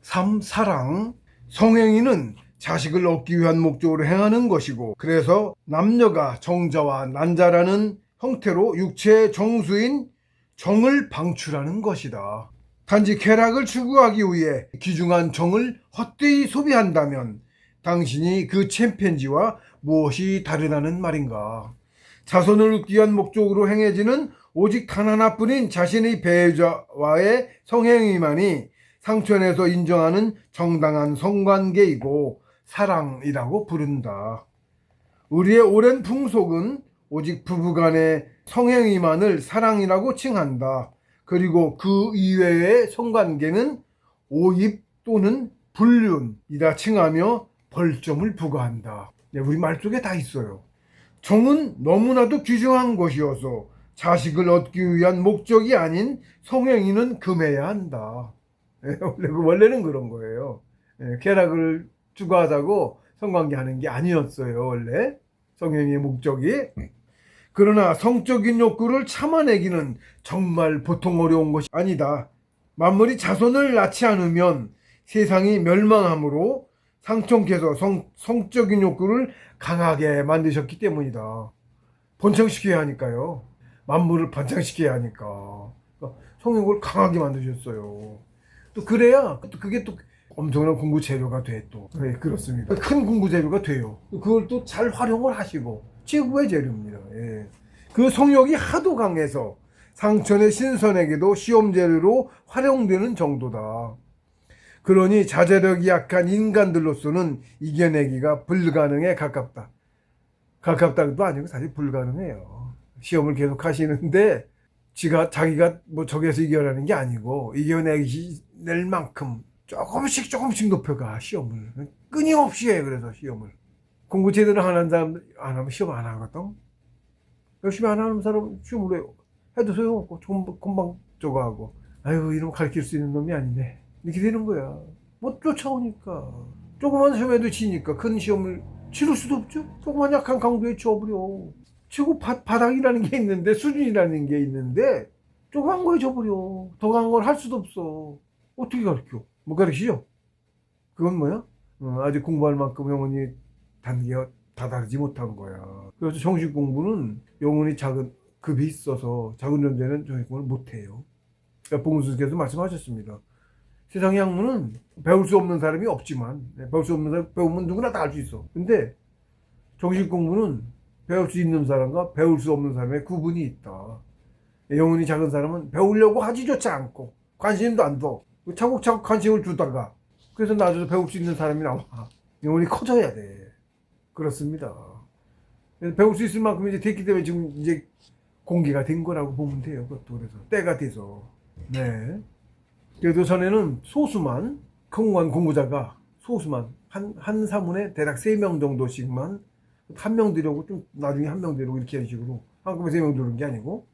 3. 사랑. 성행위는 자식을 얻기 위한 목적으로 행하는 것이고, 그래서 남녀가 정자와 난자라는 형태로 육체의 정수인 정을 방출하는 것이다. 단지 쾌락을 추구하기 위해 귀중한 정을 헛되이 소비한다면 당신이 그 챔피언지와 무엇이 다르다는 말인가. 자손을 얻기 위한 목적으로 행해지는 오직 단 하나뿐인 자신의 배우자와의 성행위만이 상천에서 인정하는 정당한 성관계이고 사랑이라고 부른다. 우리의 오랜 풍속은 오직 부부간의 성행위만을 사랑이라고 칭한다. 그리고 그 이외의 성관계는 오입 또는 불륜이라 칭하며 벌점을 부과한다. 우리 말 속에 다 있어요. 정은 너무나도 귀중한 것이어서 자식을 얻기 위한 목적이 아닌 성행위는 금해야 한다. 원래는 그런 거예요. 쾌락을 추구하자고 성관계 하는 게 아니었어요, 원래. 성행위의 목적이. 그러나 성적인 욕구를 참아내기는 정말 보통 어려운 것이 아니다. 만물이 자손을 낳지 않으면 세상이 멸망하므로 상천께서 성적인 욕구를 강하게 만드셨기 때문이다. 번창시켜야 하니까요. 만물을 번창시켜야 하니까. 그러니까 성욕을 강하게 만드셨어요. 또 그래야 그게 또 엄청난 공부 재료가 돼 또. 네, 그렇습니다. 큰 공부 재료가 돼요. 그걸 또 잘 활용을 하시고 최고의 재료입니다. 예. 그 성욕이 하도 강해서 상천의 신선에게도 시험 재료로 활용되는 정도다. 그러니 자제력이 약한 인간들로서는 이겨내기가 불가능에 가깝다. 가깝다도 아니고 사실 불가능해요. 시험을 계속 하시는데 자기가 뭐 저기에서 이겨내는 게 아니고 이겨낼 만큼 조금씩 높여가 시험을. 끊임없이 해. 그래서 시험을. 공부 제대로 안 하는 사람 안 하면 시험 안 하거든. 열심히 안 하는 사람 시험을 해도 소용없고 금방 저거 하고 아유 이놈 가르칠 수 있는 놈이 아니네. 이렇게 되는 거야. 못 쫓아오니까. 조그만 시험에도 지니까 큰 시험을 치를 수도 없죠. 조그만 약한 강도에 져버려. 치고 바닥이라는 게 있는데 수준이라는 게 있는데 조그만 거에 져버려. 더 강한 걸 할 수도 없어. 어떻게 가르쳐? 못 가르치죠? 그건 뭐야? 아직 공부할 만큼 영혼이 단계가 다다르지 못한 거야. 그래서 정식 공부는 영혼이 작은 급이 있어서 작은 존재는 정식 공부를 못해요. 그러니까 봉수께서 말씀하셨습니다. 세상의 학문은 배울 수 없는 사람이 없지만 배울 수 없는 사람 배우면 누구나 다 알 수 있어. 근데 정식 공부는 배울 수 있는 사람과 배울 수 없는 사람의 구분이 있다. 영혼이 작은 사람은 배우려고 하지조차 않고 관심도 안 둬. 차곡차곡 관심을 주다가 그래서 나중에 배울 수 있는 사람이 나와. 영혼이 커져야 돼. 그렇습니다. 그래서 배울 수 있을 만큼 이제 됐기 때문에 지금 이제 공개가 된 거라고 보면 돼요. 그것도 그래서 때가 돼서. 네. 그래도 전에는 소수만 공무원 공부자가 소수만 한 사문에 대략 3명 정도씩만 한 명 들여오고 좀 나중에 한 명 들여오고 이렇게 하는 식으로 한꺼번에 3명 들어오는 게 아니고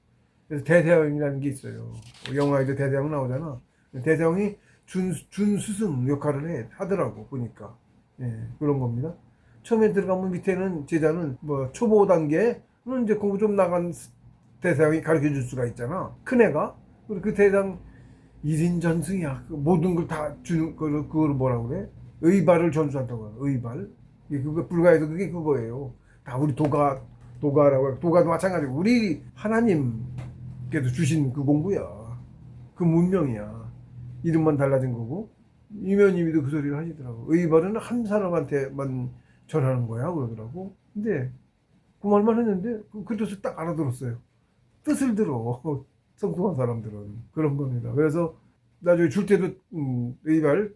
그래서 대대왕이라는 게 있어요. 영화에도 대대왕 나오잖아. 대대왕이 준스승 역할을 하더라고 보니까. 예, 그런 겁니다. 처음에 들어가면 밑에는 제자는 뭐 초보 단계는 이제 공부 좀 나간 대대왕이 가르쳐 줄 수가 있잖아. 큰 애가. 그 대대왕 1인 전승이야. 모든 걸 다 주는 그걸 뭐라고 그래? 의발을 전수한다고 해요. 의발. 그거 불가에서 그게 그거예요. 다 우리 도가라고 해요. 도가도 마찬가지고 우리 하나님께서 주신 그 공부야. 그 문명이야. 이름만 달라진 거고. 이면님이도 그 소리를 하시더라고. 의발은 한 사람한테만 전하는 거야 그러더라고. 근데 그 말만 했는데 그 뜻을 딱 알아들었어요. 뜻을 들어. 성공한 사람들은 그런 겁니다. 그래서 나중에 줄 때도 의발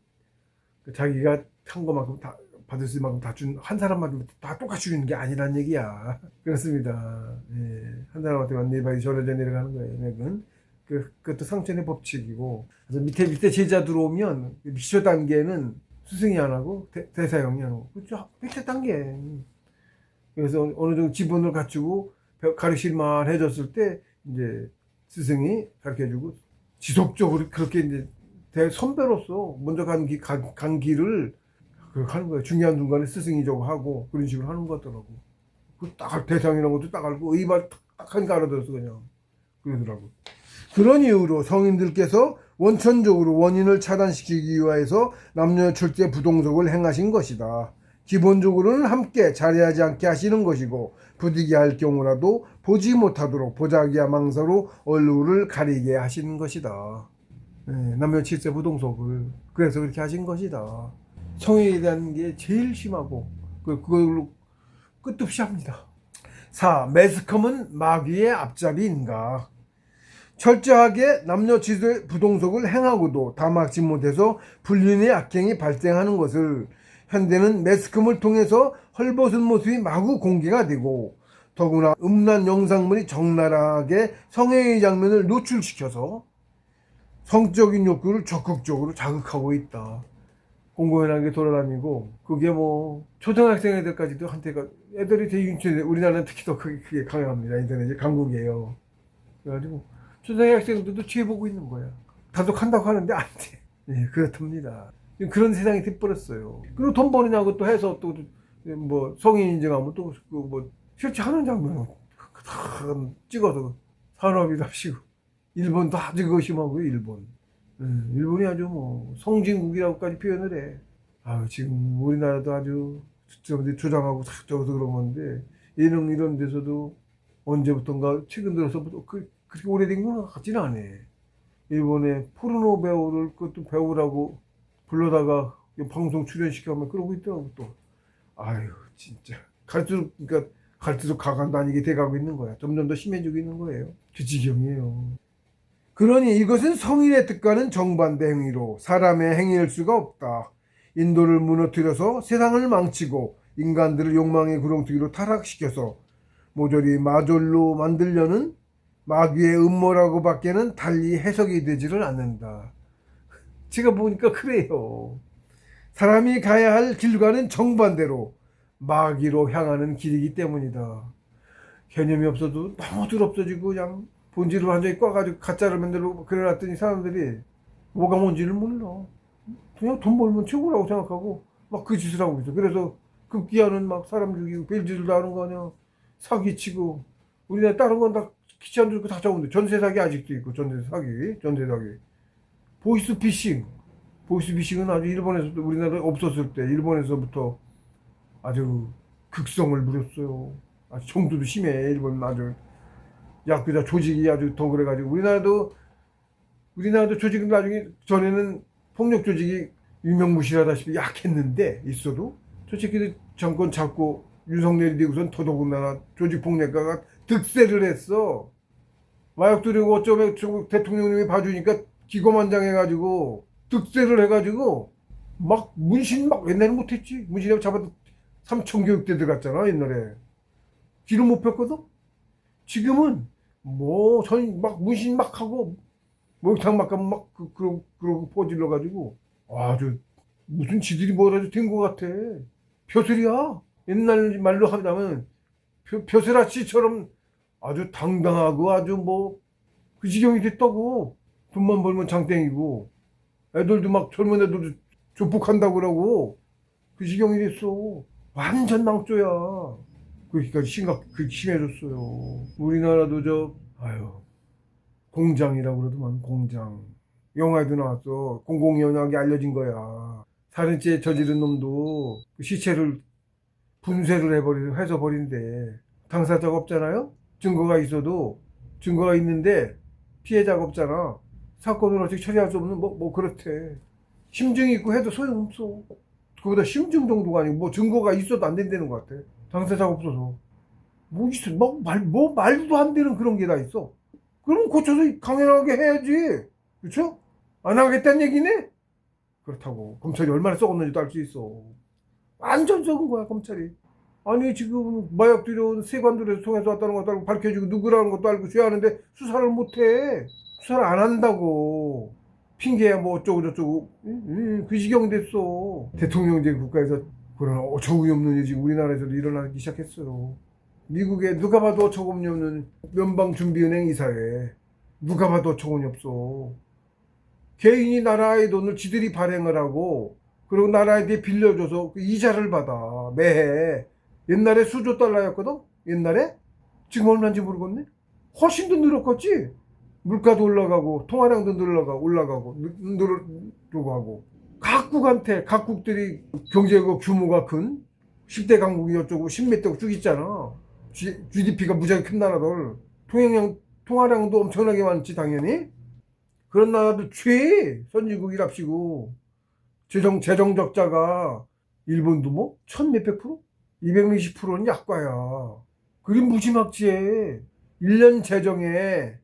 자기가 한 것만큼 다 받을 수 있는 만큼 다 준 한 사람한테 다 똑같이 주는 게 아니란 얘기야. 그렇습니다. 예. 한 사람한테만 의발이 전해져 내려가는 거예요. 맥은 그것도 상천의 법칙이고. 그래서 밑에 제자 들어오면 기초 단계는 스승이 안 하고 대사형이 안 하고 그렇죠. 밑에 단계. 그래서 어느 정도 지분을 갖추고 가르칠만 해줬을 때 이제 스승이 가르쳐주고 지속적으로 그렇게 이제 선배로서 먼저 간 길을 하는 거예요. 중요한 순간에 스승이 저거 하고 그런 식으로 하는 것 같더라고. 그 딱 대상이라는 것도 딱 알고 의발 딱 하니까 알아들었어 그냥. 그러더라고. 그런 이유로 성인들께서 원천적으로 원인을 차단시키기 위하여서 남녀 출제 부동석을 행하신 것이다. 기본적으로는 함께 자리하지 않게 하시는 것이고 부득이 할 경우라도 보지 못하도록 보자기와 망사로 얼굴을 가리게 하시는 것이다. 남녀 출제 부동석을 그래서 그렇게 하신 것이다. 성행에 대한 게 제일 심하고 그걸로 끝도 없이 합니다. 4. 매스컴은 마귀의 앞잡이인가? 철저하게 남녀 취재 부동석을 행하고도 다 막지 못해서 불륜의 악행이 발생하는 것을 현대는 매스컴을 통해서 헐벗은 모습이 마구 공개가 되고 더구나 음란 영상물이 적나라하게 성행의 장면을 노출시켜서 성적인 욕구를 적극적으로 자극하고 있다. 공공연하게 돌아다니고 그게 뭐 초등학생 애들까지도 한테가 애들이 되게 인터넷 우리나라는 특히 더 그게 강합니다. 인터넷이 강국이에요. 그래가지고 초등학생들도 취해보고 있는 거야. 단속한다고 하는데 안 돼. 예, 그렇답니다. 그런 세상이 돼버렸어요. 그리고 돈 버느냐고 또 해서 또 뭐 성인 인증하면 또 그 뭐 실제하는 장면을 다 찍어서 산업이 답시고 일본도 아주 그거 심하고요. 일본이 아주 뭐 성진국이라고까지 표현을 해. 지금 우리나라도 아주 조장하고 저어서 그런 건데 이런 데서도 언제부턴가 최근 들어서부터 그렇게 오래된 건 같지는 않아. 일본의 포르노 배우를 그것도 배우라고 불러다가 방송 출연시켜면 그러고 있더라고 또. 진짜 갈수록 가간 다니게 돼가고 있는 거야. 점점 더 심해지고 있는 거예요. 그 지경이에요. 그러니 이것은 성인의 뜻과는 정반대 행위로 사람의 행위일 수가 없다. 인도를 무너뜨려서 세상을 망치고 인간들을 욕망의 구렁텅이로 타락시켜서 모조리 마졸로 만들려는 마귀의 음모라고 밖에는 달리 해석이 되지를 않는다. 제가 보니까 그래요. 사람이 가야 할 길과는 정반대로 마귀로 향하는 길이기 때문이다. 개념이 없어도 너무들 없어지고 그냥 본질을 완전히 꽈가지고 가짜를 만들고 그래놨더니 사람들이 뭐가 뭔지를 몰라. 그냥 돈 벌면 최고라고 생각하고 막 그 짓을 하고 있어. 그래서 급기야는 막 사람 죽이고 별짓을도 하는 거 아니야. 사기치고 우리나라 다른 건 다 기치 안 들고 다 잡은데 전세 사기 아직도 있고 전세 사기. 보이스피싱은 아주 일본에서도 우리나라 없었을 때 일본에서부터 아주 극성을 부렸어요. 아주 정도도 심해. 일본은 아주 야쿠자 조직이 아주 더 그래가지고 우리나라도 조직은 나중에 전에는 폭력 조직이 유명무실하다시피 약했는데 있어도 저 새끼들 정권 잡고 윤석열이 되고선 더더군다나 조직폭력가가 득세를 했어. 마약 들이고 어쩌면 중국 대통령님이 봐주니까 기고만장해가지고 득세를 해가지고 막 문신 막 옛날에 못했지. 문신하고 잡아도 3천 교육대 들어갔잖아 옛날에. 기름 못 폈거든. 지금은 뭐 전 막 문신 막 하고 목욕탕 막 가면 막 그러고 퍼질러 가지고 아주 무슨 지들이 뭐라도 된 것 같아. 벼슬이야. 옛날 말로 하자면 벼슬아치처럼 아주 당당하고 아주 뭐 그 지경이 됐다고. 돈만 벌면 장땡이고 애들도 막 젊은 애들도 조폭한다고 그러고 그 지경이 됐어. 완전 망조야. 그렇게까지 그렇게 심해졌어요. 우리나라도 공장이라고 그러더만 공장. 영화에도 나왔어. 공공연하게 알려진 거야. 살인죄 저지른 놈도 그 시체를 분쇄를 해서 버린대. 당사자가 없잖아요. 증거가 있어도 증거가 있는데 피해자가 없잖아. 사건을 어떻게 처리할 수 없는 뭐 그렇대. 심증이 있고 해도 소용없어. 그보다 심증 정도가 아니고 뭐 증거가 있어도 안 된다는 것 같아. 당사자가 없어서. 뭐 있어. 말도 안 되는 그런 게 다 있어. 그럼 고쳐서 강연하게 해야지. 그렇죠? 안 하겠다는 얘기네? 그렇다고. 검찰이 얼마나 썩었는지도 알 수 있어. 완전 썩은 거야, 검찰이. 아니, 지금 마약 들여온 세관들에서 통해서 왔다는 것도 알고 밝혀지고 누구라는 것도 알고 죄하는데 수사를 못 해. 수사를 안 한다고. 핑계야 뭐 어쩌고 그 지경 됐어. 대통령제 국가에서 그런 어처구니없는 일이 우리나라에서도 일어나기 시작했어요. 미국에 누가 봐도 어처구니없는 연방준비은행 이사회. 누가 봐도 어처구니없어. 개인이 나라의 돈을 지들이 발행을 하고 그리고 나라한테 빌려줘서 그 이자를 받아 매해. 옛날에 수조 달러였거든. 옛날에 지금 얼마인지 모르겠네. 훨씬 더 늘었겠지. 물가도 올라가고 통화량도 올라가고 늘어가고 하고 각국한테 각국들이 경제가 규모가 큰 10대 강국이 어쩌고 10몇 대 쭉 있잖아. GDP가 무지하게 큰 나라들 통화량도 엄청나게 많지 당연히. 그런 나라들 선진국이랍시고 재정 적자가 일본도 뭐 천 몇백 프로? 220%는 약과야. 그게 무지막지해. 1년 재정에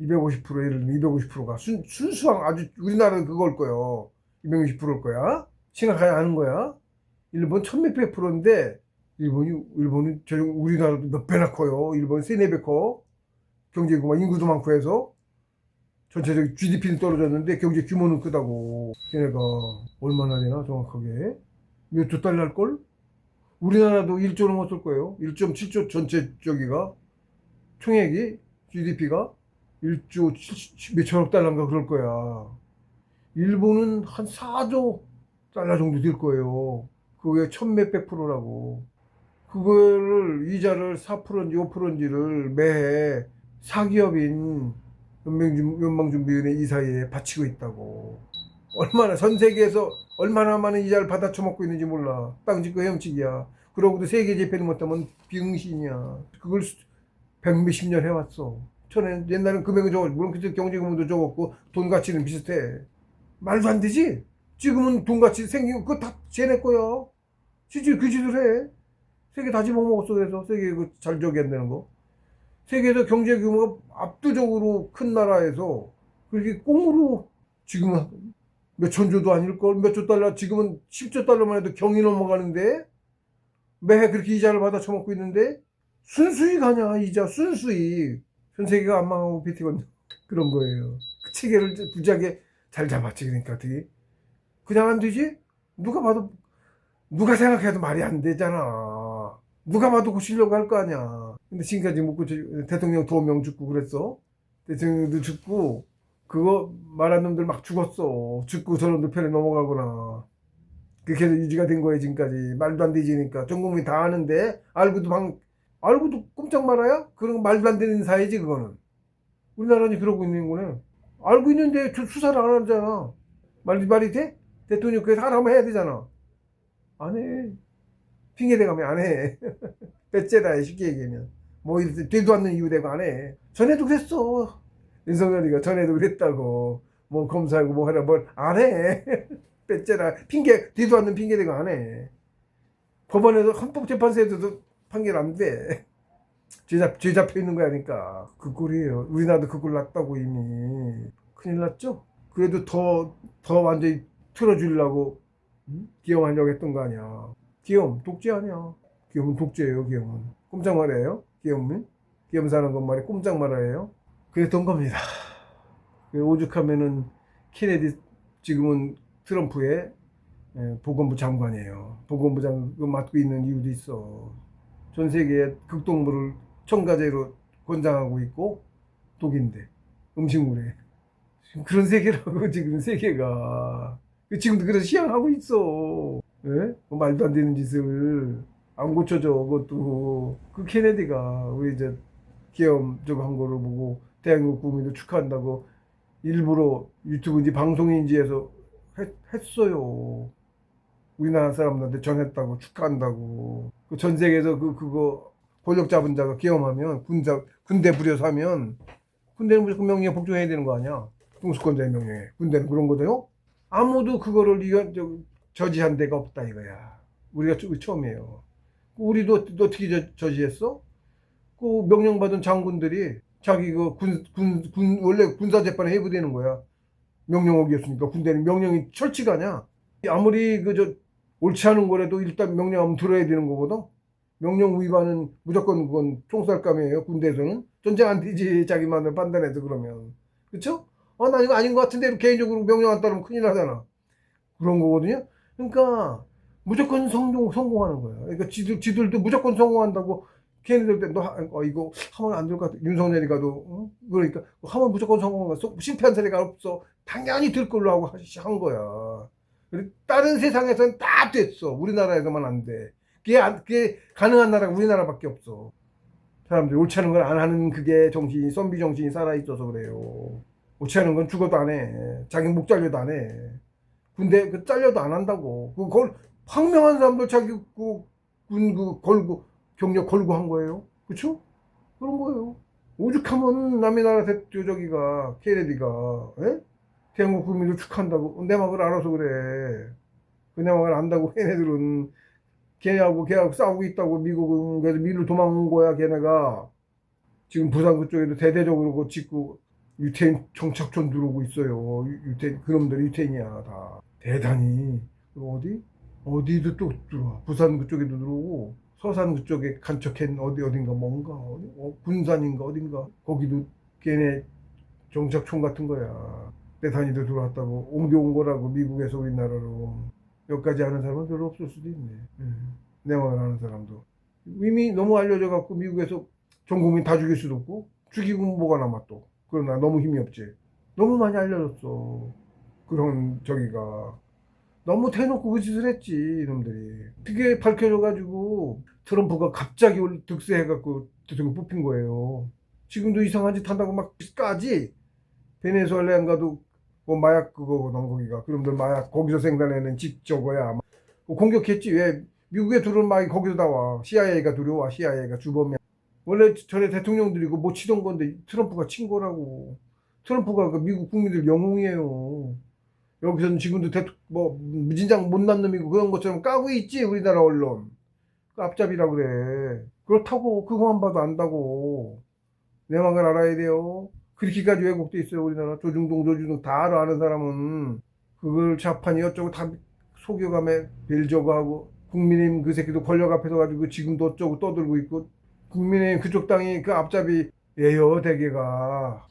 250% 예를 들면 250%가 순수한 아주 우리나라는 그걸 거요. 260%일 거야. 심각하지 않은 거야. 일본 천 몇백 프로인데 일본이 우리나라도 몇 배나 커요. 일본 세네 배 커. 경제고 인구도 많고 해서 전체적인 GDP는 떨어졌는데 경제 규모는 크다고. 걔네가 얼마나 되나 정확하게 몇 조 달러 할걸? 우리나라도 1조 넘었을 거예요. 1.7조 전체 저기가 총액이 GDP가 1조 몇천억 달러인가 그럴 거야. 일본은 한 4조 달러 정도 될 거예요. 그게 천 몇백 프로라고. 그거를 이자를 4%인지 5%인지를 매해 사기업인 연방준비은행 이사회에 바치고 있다고. 얼마나 전 세계에서 얼마나 많은 이자를 받아 처먹고 있는지 몰라. 땅 짓고 헤엄치기야. 그러고도 세계 재패를 못하면 비응신이야. 그걸 백몇십 년 해왔어. 옛날엔 금액이 적었고 물론 그때 경제 규모도 적었고 돈 가치는 비슷해. 말도 안 되지. 지금은 돈 가치 생기고 그거 다 쟤네 거야. 실제 그 짓을 해. 세계 다 집어먹었어. 그래서 세계 잘 저기 안 되는 거. 세계에서 경제 규모가 압도적으로 큰 나라에서 그렇게 꽁으로 지금은 몇천조도 아닐걸? 몇 조 달러, 지금은 10조 달러만 해도 경이 넘어가는데 매해 그렇게 이자를 받아 처먹고 있는데 순수익 아냐, 이자, 순수익. 전 세계가 안 망하고 비티건 그런 거예요. 그 체계를 부지하게 잘 잡았지. 그러니까 어떻게 그냥 안 되지? 누가 생각해도 말이 안 되잖아. 누가 봐도 고치려고 할 거 아니야. 근데 지금까지 못 고쳐. 대통령 2명 죽고 그랬어. 대통령도 죽고 그거 말한 놈들 막 죽었어. 죽고 저놈들 편에 넘어가거나. 그렇게 해서 유지가 된 거예요. 지금까지. 말도 안 되지니까. 전 국민이 다 아는데 알고도 꼼짝 말아야? 그런 거 말도 안 되는 사회지 그거는. 우리나라는 그러고 있는 거네. 알고 있는데 수사를 안 하잖아. 말이 돼? 대통령 그래서 하라면 해야 되잖아. 안 해. 핑계대가면 안 해. 배째다 쉽게 얘기하면. 뭐 되도 않는 이유 대고 안 해. 전에도 그랬어. 윤석열이가 전에도 그랬다고. 뭐 검사하고 뭐 하라 뭘 안 해. 배째라 되도 않는 핑계대고 안 해. 법원에서 헌법재판소에서도 판결 안 돼. 죄 잡혀 있는 거야. 그러니까 그 꼴이에요. 우리나라도 그 꼴 났다고 이미. 큰일 났죠. 그래도 더 완전히 틀어주려고 기염하려고 했던 거 아니야. 기염 독재 아니야. 기염은 독재예요. 기염은 꼼짝 말아요. 기염 사는 것 말이 꼼짝 말아요. 그랬던 겁니다. 오죽하면은 케네디 지금은 트럼프의 보건부 장관이에요. 보건부 장관 맡고 있는 이유도 있어. 전 세계에 극동물을 첨가제로 권장하고 있고 독인데 음식물에 그런 세계라고. 지금 세계가 지금도 그래서 시행하고 있어. 예? 말도 안 되는 짓을 안 고쳐져. 그것도 그 케네디가 우리 이제 기염 저거 한 거를 보고 대한민국 국민들 축하한다고 일부러 유튜브인지 방송인지 해서 했어요. 우리나라 사람들한테 전했다고 축하한다고. 그 전 세계에서 그거 권력 잡은 자가 기염하면 군대 부려서 하면 군대는 무조건 명령에 복종해야 되는 거 아니야. 통수권자의 명령에. 군대는 그런 거대요. 아무도 그거를 저지한 데가 없다 이거야. 우리가 처음이에요. 우리도 어떻게 저지했어? 그 명령받은 장군들이 자기 원래 군사재판에 해부되는 거야. 명령 어기였으니까. 군대는 명령이 철칙하냐? 아무리 옳지 않은 거라도 일단 명령하면 들어야 되는 거거든. 명령 위반은 무조건 그건 총살감이에요. 군대에서는 전쟁 안 되지. 자기만을 판단해서 그러면. 그쵸? 나 이거 아닌 것 같은데 개인적으로 명령 안 따르면 큰일 나잖아. 그런 거거든요. 그러니까 무조건 성공하는 거야. 그러니까 지들도 무조건 성공한다고. 걔네들 너 이거 하면 안 될 것 같아. 윤석열이 가도 그러니까 하면 무조건 성공한 거야. 실패한 사례가 없어. 당연히 될 걸로 하고 한 거야. 다른 세상에서는 다 됐어. 우리나라에서만 안 돼. 그게 가능한 나라가 우리나라밖에 없어. 사람들이 옳지 않은 걸 안 하는 그게 정신이, 선비 정신이 살아있어서 그래요. 옳지 않은 건 죽어도 안 해. 자기 목 잘려도 안 해. 군대 그 잘려도 안 한다고. 그걸 황명한 사람들 자기 군 걸고 경력 걸고 한 거예요. 그쵸? 그런 거예요. 오죽하면 남의 나라 대표저기가 케네디가 대한민국 국민을 축하한다고 내막을 알아서 그래. 그 내막을 안다고 걔네들은 걔하고 싸우고 있다고 미국은 그래서 미를 도망온 거야 걔네가. 지금 부산 그쪽에도 대대적으로 그 짓고 유태인 정착촌 들어오고 있어요. 유태인 그놈들 유태인이야 다. 대단히. 어디도 또 들어와. 부산 그쪽에도 들어오고 서산 그쪽에 간척한 어딘가 뭔가 군산인가 어딘가 거기도 걔네 정착촌 같은 거야. 대단히도 들어왔다고 옮겨온 거라고 미국에서 우리나라로. 여기까지 아는 사람은 별로 없을 수도 있네. 내 말을 아는 사람도 이미 너무 알려져 갖고 미국에서 전 국민 다 죽일 수도 없고 죽이고 뭐가 남아 또. 그러나 너무 힘이 없지. 너무 많이 알려졌어. 그런 저기가 너무 대놓고 그 짓을 했지 이놈들이. 그게 밝혀져가지고 트럼프가 갑자기 득세해갖고 대통령 뽑힌 거예요. 지금도 이상한 짓 한다고 막 까지. 베네수엘라인가도 뭐 마약 그거 거기가 그놈들 마약 거기서 생산해낸 집 저거야. 공격했지. 왜 미국에 들어온 마약이 거기서 나와. CIA가 들어와. CIA가 주범이야. 원래 전에 대통령들이 못 치던 건데 트럼프가 친 거라고. 트럼프가 그 미국 국민들 영웅이에요. 여기서는 지금도 무진장 못난 놈이고 그런 것처럼 까고 있지 우리나라 언론. 그 앞잡이라 그래. 그렇다고 그거만 봐도 안다고. 내막을 알아야 돼요. 그렇게까지 왜곡돼 있어요 우리나라. 조중동 다 알아. 아는 사람은 그걸 좌판이 어쩌고 다 속여가며 벨저거 하고. 국민의힘 그 새끼도 권력 앞에서 가지고 지금도 어쩌고 떠들고 있고. 국민의힘 그쪽 당이 그 앞잡이예요 대개가.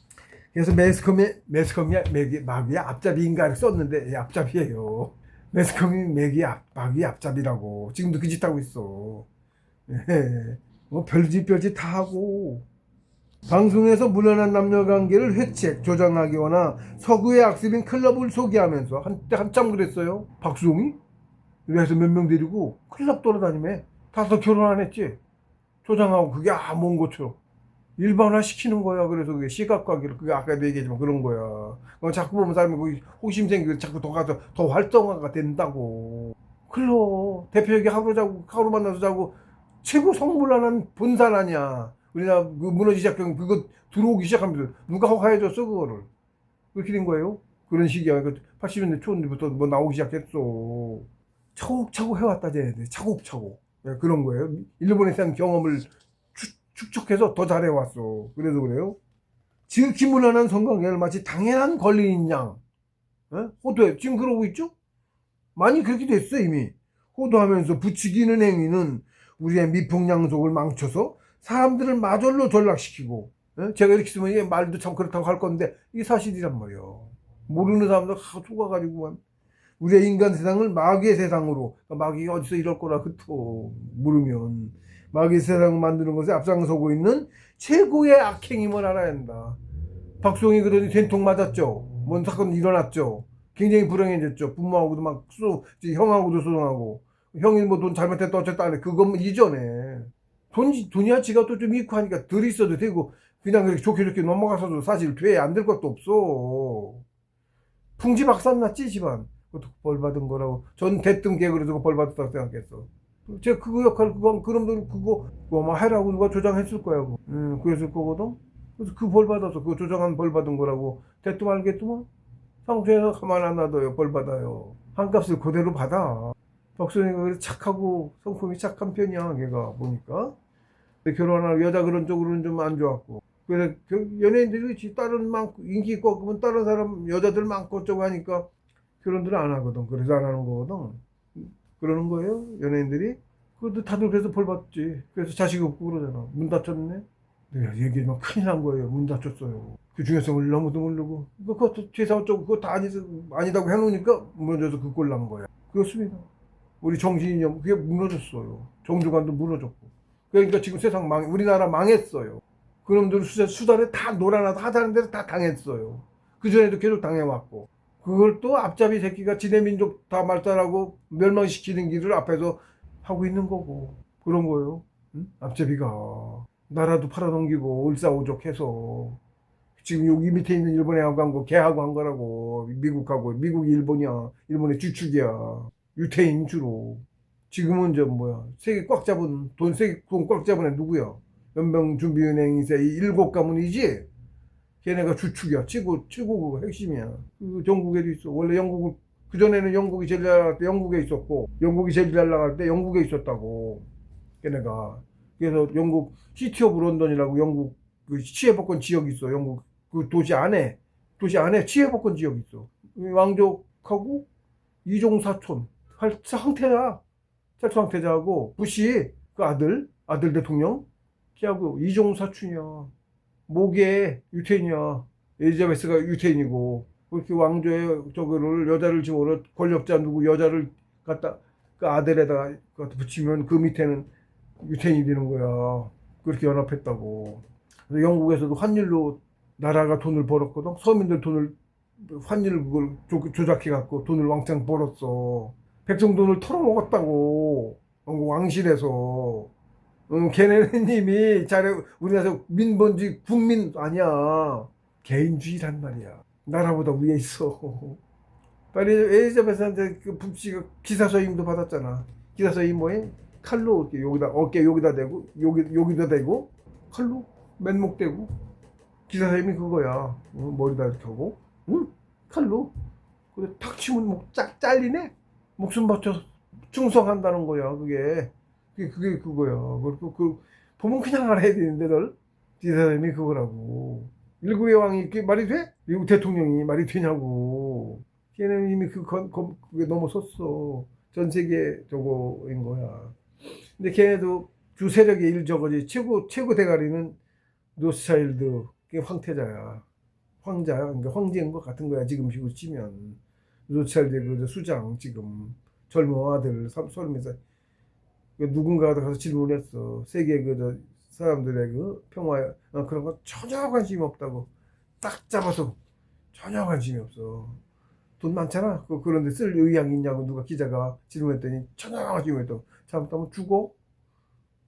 그래서 매스컴이 마귀야 앞잡이인가 썼는데 앞잡이에요. 매스컴이 마귀 앞잡이라고. 지금도 그 짓 하고 있어. 뭐 별짓 다 하고. 방송에서 무난한 남녀관계를 회책, 조장하거나 서구의 악습인 클럽을 소개하면서 한참 그랬어요. 박수홍이? 그래서 몇 명 데리고 클럽 돌아다니며 다서 결혼 안 했지. 조장하고 그게 먼 것처럼. 일반화 시키는 거야. 그래서 그게 시각관계를 그게 아까도 얘기했지만 그런 거야. 자꾸 보면 사람이 거기 호심 생기고 자꾸 더 가서 더 활성화가 된다고. 클럽 대표 하루 만나서 자고 최고 성불란한 본산 아니야. 우리나라 그 무너지기 시작하면 그거 들어오기 시작하면서 누가 허가해줬어 그거를. 그렇게 된 거예요. 그런 식이야. 80년대 초부터 뭐 나오기 시작했어. 차곡차곡 해왔다 쟤네들. 차곡차곡. 그런 거예요. 일본에 대한 경험을 축적해서 더 잘해왔어. 그래서 그래요. 지극히 무난한 성관계를 마치 당연한 권리인 양 호도해. 지금 그러고 있죠? 많이 그렇게 됐어 이미. 호도하면서 부추기는 행위는 우리의 미풍양속을 망쳐서 사람들을 마절로 전락시키고. 제가 이렇게 쓰면 이게 말도 참 그렇다고 할 건데 이게 사실이란 말이야. 모르는 사람들 속아가지고 우리의 인간 세상을 마귀의 세상으로. 마귀가 어디서 이럴 거라 그토 모르면 마귀의 세상을 만드는 것에 앞장서고 있는 최고의 악행임을 알아야 한다. 박수홍이 그러니 된통 맞았죠. 뭔 사건 일어났죠. 굉장히 불행해졌죠. 부모하고도 형하고도 소송하고. 형이 뭐 돈 잘못했다 어쨌다 안 해. 그건 이전에. 돈이야 지가 또 좀 잃고 하니까 덜 있어도 되고 그냥 그렇게 좋게 넘어가서도 사실 돼 안 될 것도 없어. 풍지박산 났지 집안. 그것도 벌 받은 거라고. 전 대뜸 개그로 벌 받았다고 생각했어. 제가 그거 역할 그놈들 그거 아마 해라고 누가 조장했을 거야. 그랬을 거거든. 그래서 그 벌 받아서 그거 조장한 벌 받은 거라고 대뜸 알겠더만. 상수에서 가만 안 놔둬요. 벌 받아요. 한값을 그대로 받아. 박수영이가 그래서 착하고 성품이 착한 편이야 걔가 보니까. 결혼하고 여자 그런 쪽으로는 좀 안 좋았고. 그래서 연예인들이 다른 많고 인기 있고 그러면 다른 사람 여자들 많고 어쩌고 하니까 결혼들을 안 하거든. 그래서 안 하는 거거든. 그러는 거예요 연예인들이. 그것도 다들 그래서 벌 받지. 그래서 자식 없고 그러잖아. 문 닫혔네. 내가 얘기하면 큰일 난 거예요. 문 닫혔어요. 그 중요성을 너무도 모르고 그것도 죄사 어쩌고 그거 다 아니다고 해놓으니까 무너져서 그 꼴 난 거야. 그렇습니다. 우리 정신이념 그게 무너졌어요. 정주관도 무너졌고. 그러니까 지금 세상 우리나라 망했어요. 그놈들 수단에 다 놀아나도 하자는 대로 다 당했어요. 그전에도 계속 당해왔고. 그걸 또 앞잡이 새끼가 지네 민족 다 말살하고 멸망시키는 길을 앞에서 하고 있는 거고. 그런 거예요. 응? 앞잡이가. 나라도 팔아넘기고 을사오적해서 지금 여기 밑에 있는 일본하고 한 거 걔하고 한 거라고. 미국하고. 미국이 일본이야. 일본의 주축이야. 유태인 주로. 지금은 저 뭐야 세계 꽉 잡은 세계 돈 꽉 잡은 애 누구야? 연방준비은행이세 이 일곱 가문이지. 걔네가 주축이야. 최고 핵심이야. 그 영국에도 있어. 원래 영국을 그전에는 영국이 제일 잘 나갈 때 영국에 있었고, 영국이 제일 잘 나갈 때 영국에 있었다고 걔네가. 그래서 영국 시티 오브 런던이라고 영국 그 치해복권 지역이 있어. 영국 그 도시 안에 치해복권 지역이 있어. 왕족하고 이종 사촌 황태자 찰스 황태자하고 부시 그 아들 대통령 걔하고 이종 사촌이야. 모계 유태인이야. 엘리자베스가 유태인이고 그렇게 왕조의 저거를 여자를 집어넣어 권력자 누구 여자를 갖다 그 아들에다가 갖다 붙이면 그 밑에는 유태인이 되는 거야. 그렇게 연합했다고. 그래서 영국에서도 환율로 나라가 돈을 벌었거든. 서민들 돈을 환율 그걸 조작해 갖고 돈을 왕창 벌었어. 백성 돈을 털어먹었다고. 왕실에서. 걔네는 이미 우리나라에서 민본주의 국민 아니야. 개인주의란 말이야. 나라보다 위에 있어. 빨리 엘리자베스한테 그 북씨가 기사서임도 받았잖아. 기사서임 뭐해? 칼로 이렇게 여기다 어깨 여기다 대고 여기다 대고 칼로 맨목 대고 기사서임이 그거야. 머리다 이렇게 하고 응? 칼로 그래 탁 치면 목 쫙 잘리네. 목숨 바쳐 충성한다는 거야. 그게 그거야. 그 보면 그냥 알아야 되는데 널 기사서임이 그거라고. 일국의 왕이 그게 말이 돼? 미국 대통령이 말이 되냐고. 걔는 이미 그게 넘어섰어. 전 세계 저거인 거야. 근데 걔네도 주 세력의 일저거지. 최고 대가리는 노스차일드, 그게 황태자야. 황자야. 그러니까 황제인 것 같은 거야. 지금 식으로 치면. 노스차일드 그 수장, 지금. 젊은 아들, 30살. 누군가가 가서 질문했어. 세계 사람들의 평화, 그런 거 전혀 관심이 없다고. 딱 잡아서 전혀 관심이 없어. 돈 많잖아. 그런데 쓸 의향이 있냐고 누가 기자가 질문했더니 전혀 관심이 없다고. 잘못하면 죽어?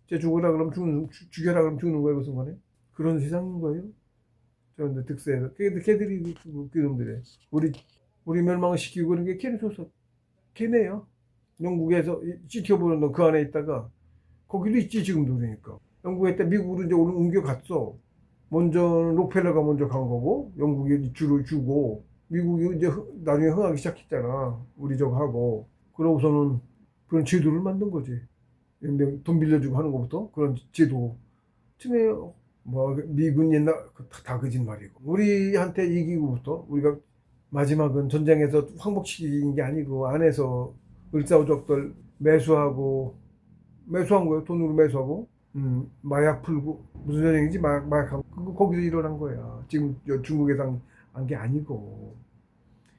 죽어라 그러면 죽여라 그러면 죽는 거야. 무슨 말이야? 그런 세상인 거예요. 그런데 득세해서. 걔들이 그놈들에. 우리 멸망을 시키고 그런 게 걔네야. 영국에서 시티 오브 런던 그 안에 있다가 거기도 있지 지금도. 그러니까 영국에 있다 미국으로 이제 옮겨갔어. 먼저 록펠러가 먼저 간 거고 영국이 주를 주고 미국이 이제 나중에 흥하기 시작했잖아. 우리 저거 하고. 그러고서는 그런 제도를 만든 거지. 돈 빌려주고 하는 것부터 그런 제도. 처음에 뭐 미군 옛날 다 거짓말이고 우리한테 이기고부터 우리가 마지막은 전쟁에서 황복시킨 게 아니고 안에서 을사오적들 매수한 거예요. 돈으로 매수하고 마약 풀고 무슨 전쟁인지 마약하고 거기서 일어난 거야. 지금 중국에서 한 게 아니고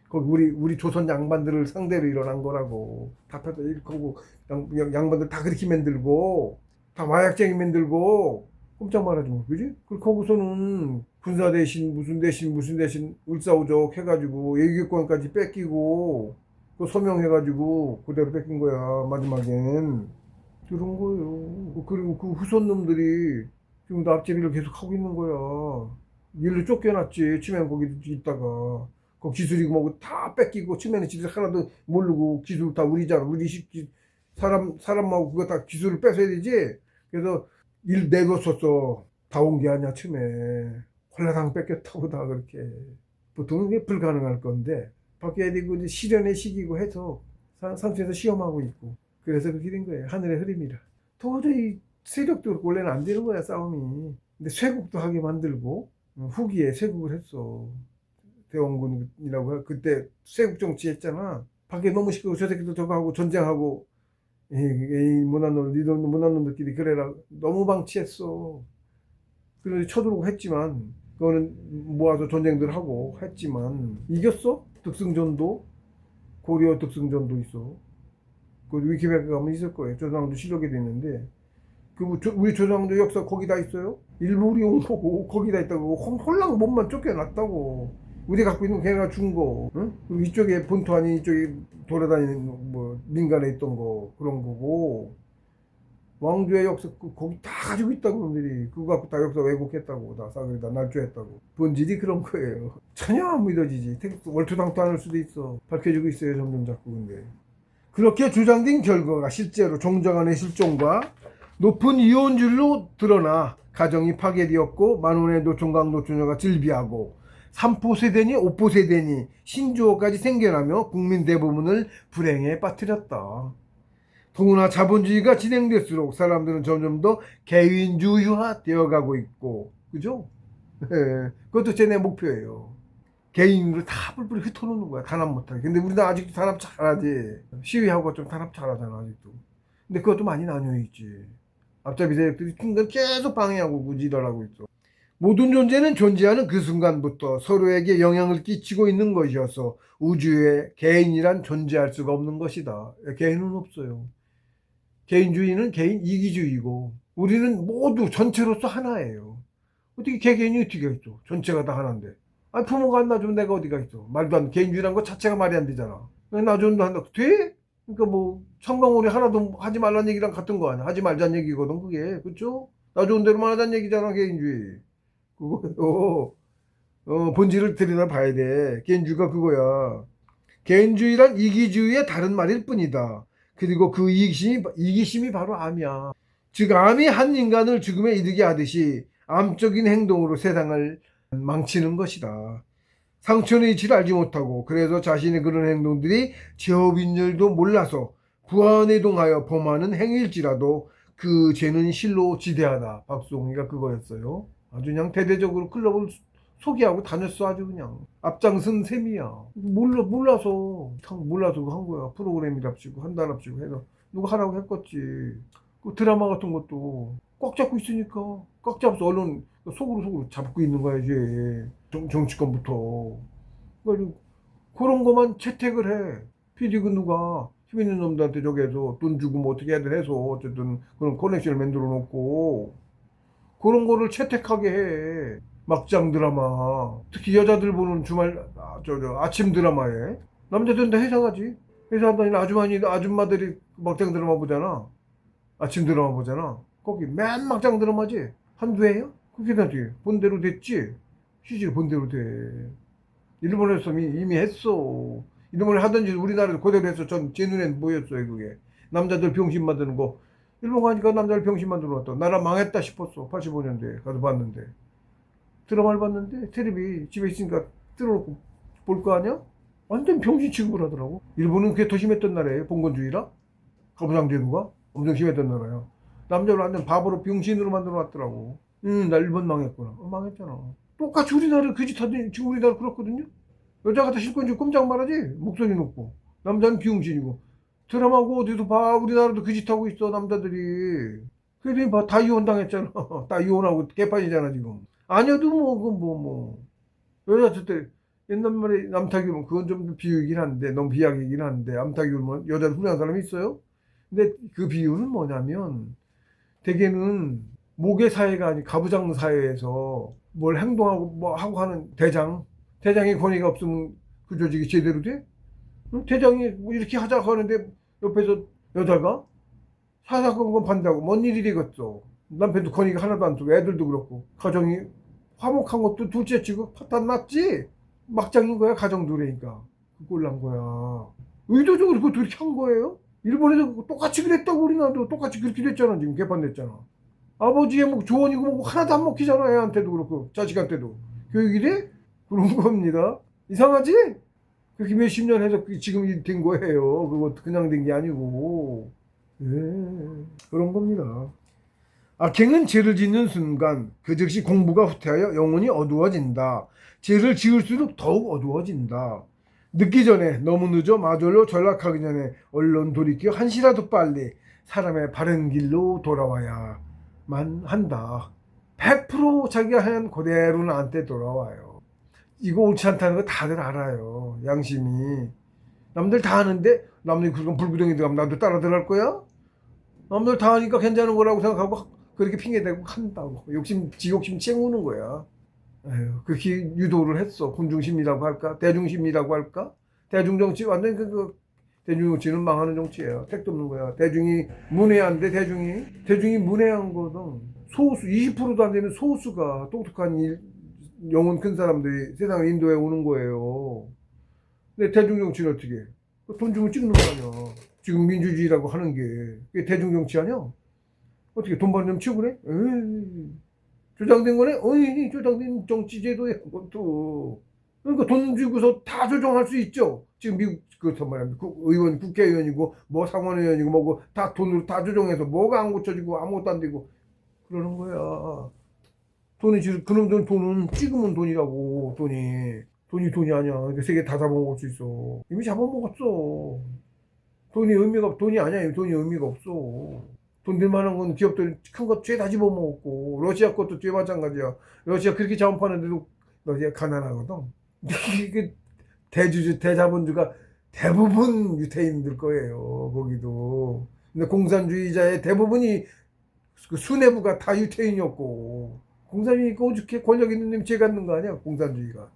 거기 우리 조선 양반들을 상대로 일어난 거라고. 다 펴서 일거고 양반들 다 그렇게 만들고 다 마약쟁이 만들고 꼼짝 말하지 뭐. 그지? 그리고 거기서는 군사 대신 무슨 대신 을사오적 해가지고 예교권까지 뺏기고 그 서명해가지고 그대로 뺏긴 거야. 마지막엔 그런 거예요. 그리고 그 후손 놈들이 지금도 앞제비를 계속 하고 있는 거야. 일로 쫓겨났지. 치면 거기 있다가 그 기술이고 뭐고 다 뺏기고 치면은 지들 하나도 모르고 기술 다 우리잖아. 사람하고 그거 다 기술을 뺏어야 되지. 그래서 일 내뒀었어. 다 온 게 아니야. 처음에 홀라당 뺏겼다고 다 그렇게. 보통은 그게 불가능할 건데 바뀌어야 되고 이제 실현의 시기고 해서 상처에서 시험하고 있고. 그래서 그렇게 된 거예요. 하늘의 흐름이라. 도저히 세력도 그렇고 원래는 안 되는 거야 싸움이. 근데 쇄국도 하게 만들고 후기에 쇄국을 했어. 대원군이라고 그때 쇄국 정치 했잖아. 밖에 너무 시끄러워. 저 새끼도 저거 하고 전쟁하고 이 못난 놈들끼리 그래라. 너무 방치했어. 그래서 쳐들어오고 했지만 그거는 모아서 전쟁들 하고 했지만 이겼어. 득승전도 고려 득승전도 있어. 그 위키백과 가면 있을 거예요. 조선왕조 실록에도 있는데 우리 조선왕조 역사 거기 다 있어요. 일부 우리 온 거고 거기 다 있다고. 홀랑 몸만 쫓겨났다고. 우리 갖고 있는 걔가 준 거. 응? 그리고 이쪽에 본토 아닌 이쪽에 돌아다니는 뭐 민간에 있던 거 그런 거고. 왕조의 역사 거기 다 가지고 있다고 놈들이. 그거 갖고 다 역사 왜곡했다고, 다 싸그리다 날조했다고. 본질이 그런 거예요. 전혀 안 믿어지지. 월투당도 안 할 수도 있어. 밝혀지고 있어요 점점 자꾸. 근데 그렇게 주장된 결과가 실제로 종자 간의 실종과 높은 이혼율로 드러나 가정이 파괴되었고, 만원의 노총각 노처녀가 질비하고 3포 세대니 5포 세대니 신주호까지 생겨나며 국민 대부분을 불행에 빠뜨렸다. 더구나 자본주의가 진행될수록 사람들은 점점 더 개인주의화 되어가고 있고, 그죠? 예, 그것도 제 내 목표예요. 개인으로 다 뿔뿔이 흩어놓는 거야, 단합 못하게. 근데 우리는 아직도 단합 잘하지. 시위하고 좀 단합 잘하잖아 아직도. 근데 그것도 많이 나뉘어있지. 앞잡이 세력들이 계속 방해하고 구지랄하고 있어. 모든 존재는 존재하는 그 순간부터 서로에게 영향을 끼치고 있는 것이어서 우주에 개인이란 존재할 수가 없는 것이다. 개인은 없어요. 개인주의는 개인 이기주의고, 우리는 모두 전체로서 하나예요. 어떻게 개개인이 어떻게 있어? 전체가 다 하나인데. 아니, 부모가 안 놔주면 내가 어디가 있어? 말도 안 돼. 개인주의란 거 자체가 말이 안 되잖아. 놔준다 한다. 돼? 그러니까 뭐 청강우리 하나도 하지 말란 얘기랑 같은 거 아니야. 하지 말자는 얘기거든 그게. 그쵸? 놔주는 대로만 하자는 얘기잖아 개인주의. 그거요. 본질을 들여다 봐야 돼. 개인주의가 그거야. 개인주의란 이기주의의 다른 말일 뿐이다. 그리고 그 이기심이 바로 암이야. 즉 암이 한 인간을 죽음에 이르게 하듯이 암적인 행동으로 세상을 망치는 것이다. 상처의 이치를 알지 못하고, 그래서 자신의 그런 행동들이 죄업인 줄도 몰라서 부안해동하여 범하는 행위일지라도 그 죄는 실로 지대하다. 박수홍이가 그거였어요. 아주 그냥 대대적으로 클럽을 소개하고 다녔어. 아주 그냥 앞장선 셈이야. 몰라서 한 거야. 프로그램이랍시고 한 달랍시고 해서 누가 하라고 했겠지. 그 드라마 같은 것도 꽉 잡고 있으니까 꽉 잡아서 언론 속으로 잡고 있는 거야 이제. 정치권부터. 그래가지고 그런 것만 채택을 해. PD 그 누가 힘 있는 놈들한테 저기해서 돈 주고 뭐 어떻게 해야 해서 어쨌든 그런 커넥션을 만들어 놓고 그런 거를 채택하게 해. 막장 드라마, 특히 여자들 보는 주말 아침 드라마에. 남자들은 다 회사 가지. 회사 다니는 아줌마들이 막장 드라마 보잖아. 아침 드라마 보잖아. 거기 맨 막장 드라마지. 한두 해요? 그게 나지. 본대로 됐지. 시즌 본대로 돼. 일본에서 이미 했어. 일본에 하던지 우리나라도 그대로 했어. 제 눈엔 뭐였어요 그게. 남자들 병신 만드는 거. 일본 가니까 남자들 병신 만들어 놨다. 나라 망했다 싶었어. 85년도에 가서 봤는데. 드라마를 봤는데 텔레비 집에 있으니까 틀어놓고 볼 거 아니야? 완전 병신 취급을 하더라고. 일본은 그게 더 심했던 나라예요. 봉건주의라. 가부장제도가 엄청 심했던 나라야. 남자를 완전 바보로 병신으로 만들어 놨더라고. 나 일본 망했구나. 망했잖아. 똑같이 우리나라 그 짓 하더니 지금 우리나라 그렇거든요. 여자가 다 실권 지고 꼼짝 말하지. 목소리 높고. 남자는 병신이고. 드라마고 어디서 봐. 우리나라도 그 짓 하고 있어 남자들이. 그래서 봐, 다 이혼당했잖아. 다 이혼하고 개판이잖아 지금. 아니어도 여자 때 옛날 말에 남타규면 그건 좀 비유이긴 한데 너무 비약이긴 한데, 남타규면 여자를 훌륭한 사람이 있어요? 근데 그 비유는 뭐냐면 대개는 모계 사회가 아닌 가부장 사회에서 뭘 행동하고 뭐 하고 하는 대장의 권위가 없으면 그 조직이 제대로 돼? 대장이 뭐 이렇게 하자고 하는데 옆에서 여자가 사사건건 반대하고 뭔 일이겠어. 남편도 권위가 하나도 안 두고 애들도 그렇고 가정이 화목한 것도 둘째 치고 파탄 났지. 막장인 거야 가정도. 그러니까 그 꼴난 거야. 의도적으로 그것도 이렇게 한 거예요. 일본에서 똑같이 그랬다고. 우리나라도 똑같이 그렇게 됐잖아. 지금 개판됐잖아. 아버지의 뭐 조언이고 뭐 하나도 안 먹히잖아. 애한테도 그렇고 자식한테도. 교육이 돼? 그런 겁니다. 이상하지? 그렇게 몇십 년 해서 지금 된 거예요. 그거 그냥 된 게 아니고. 예, 그런 겁니다. 악행은 죄를 짓는 순간 그 즉시 공부가 후퇴하여 영혼이 어두워진다. 죄를 지을수록 더욱 어두워진다. 늦기 전에, 너무 늦어 마저로 전락하기 전에 얼른 돌이켜 한시라도 빨리 사람의 바른 길로 돌아와야만 한다. 100% 자기가 한 그대로 나한테 돌아와요. 이거 옳지 않다는 거 다들 알아요. 양심이. 남들 다 하는데 남들이 그건 불구덩이 들어가면 나도 따라 들어갈 거야? 남들 다 하니까 괜찮은 거라고 생각하고 그렇게 핑계대고 한다고. 지욕심 채우는 거야. 에휴, 그렇게 유도를 했어. 군중심이라고 할까? 대중심이라고 할까? 대중정치 완전 대중 정치는 망하는 정치예요. 택도 없는 거야. 대중이 문외한데 대중이 문외한 거든. 소수 20%도 안 되는 소수가 똑똑한 영혼 큰 사람들이 세상을 인도해 오는 거예요. 근데 대중 정치는 어떻게 해? 돈 주면 찍는 거 아니야. 지금 민주주의라고 하는 게 그게 대중 정치 아니야? 어떻게 돈 받으면 치고 그래? 에이, 조장된 거네? 어이, 조장된 정치제도야, 그것도. 그러니까 돈 주고서 다 조정할 수 있죠. 지금 미국, 그렇단 말이야. 의원, 국회의원이고, 뭐 상원의원이고, 뭐고, 다 돈으로 다 조정해서 뭐가 안 고쳐지고 아무것도 안 되고, 그러는 거야. 그놈들 돈은 찍으면 돈이라고, 돈이. 돈이 아니야. 근데 세계 다 잡아먹을 수 있어. 이미 잡아먹었어. 돈이 아니야. 돈이 의미가 없어. 돈 될 만한 건 기업들 큰 거 죄 다 집어먹었고, 러시아 것도 죄 마찬가지야. 러시아 그렇게 자원파는데도 러시아 가난하거든. 이게 대자본주가 대부분 유태인들 거예요. 거기도. 근데 공산주의자의 대부분이 그 수뇌부가 다 유태인이었고, 공산주의가 오죽해 권력 있는 놈이 죄 갖는 거 아니야? 공산주의가.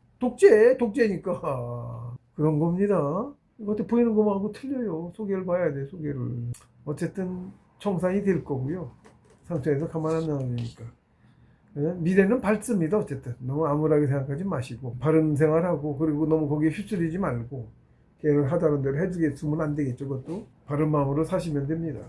독재니까. 그런 겁니다. 이것도 보이는 것만하고 틀려요. 소개를 봐야 돼, 소개를. 어쨌든 청산이 될 거고요. 상처에서 가만 안 놔두니까. 미래는 밝습니다. 어쨌든 너무 암울하게 생각하지 마시고 바른 생활하고, 그리고 너무 거기에 휩쓸리지 말고 걔는 하자는 대로 해주겠으면 안 되겠죠. 그것도 바른 마음으로 사시면 됩니다.